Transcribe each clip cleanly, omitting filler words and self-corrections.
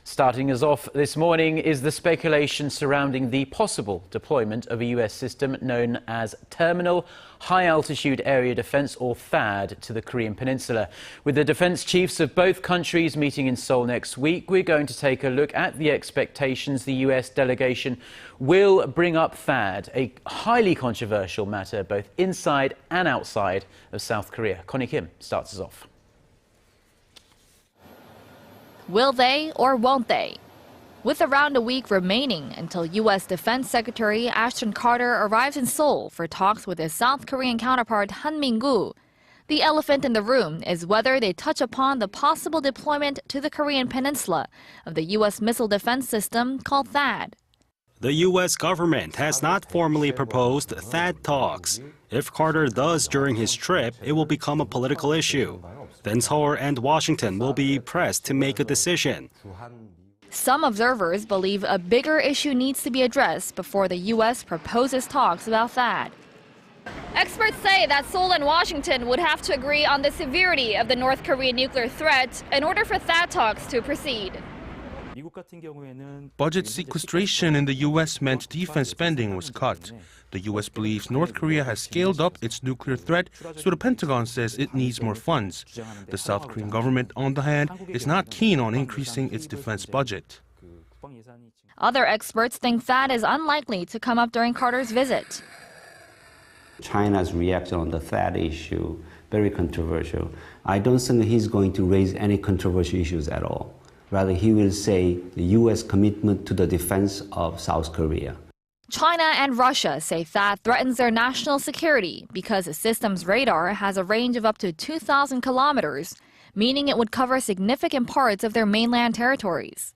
Starting us off this morning is the speculation surrounding the possible deployment of a U.S. system known as Terminal High Altitude Area Defense, or THAAD, to the Korean Peninsula. With the defense chiefs of both countries meeting in Seoul next week, we're going to take a look at the expectations the U.S. delegation will bring up THAAD, a highly controversial matter both inside and outside of South Korea. Connie Kim starts us off. Will they or won't they? With around a week remaining until U.S. Defense Secretary Ashton Carter arrives in Seoul for talks with his South Korean counterpart Han Min-gu, the elephant in the room is whether they touch upon the possible deployment to the Korean Peninsula of the U.S. missile defense system called THAAD. The U.S. government has not formally proposed THAAD talks. If Carter does during his trip, it will become a political issue. Then Seoul and Washington will be pressed to make a decision. Some observers believe a bigger issue needs to be addressed before the U.S. proposes talks about THAAD. Experts say that Seoul and Washington would have to agree on the severity of the North Korean nuclear threat in order for THAAD talks to proceed. Budget sequestration in the U.S. meant defense spending was cut. The U.S. believes North Korea has scaled up its nuclear threat, so the Pentagon says it needs more funds. The South Korean government, on the hand, is not keen on increasing its defense budget. Other experts think THAAD is unlikely to come up during Carter's visit. China's reaction on the THAAD issue, very controversial. I don't think he's going to raise any controversial issues at all. Rather, he will say the U.S. commitment to the defense of South Korea. China and Russia say THAAD threatens their national security because the system's radar has a range of up to 2,000 kilometers, meaning it would cover significant parts of their mainland territories.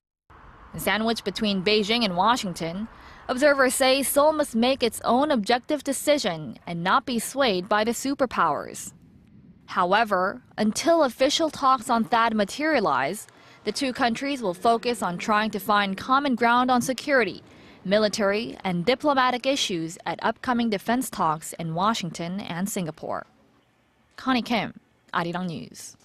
Sandwiched between Beijing and Washington, observers say Seoul must make its own objective decision and not be swayed by the superpowers. However, until official talks on THAAD materialize, the two countries will focus on trying to find common ground on security, military and diplomatic issues at upcoming defense talks in Washington and Singapore. Connie Kim, Arirang News.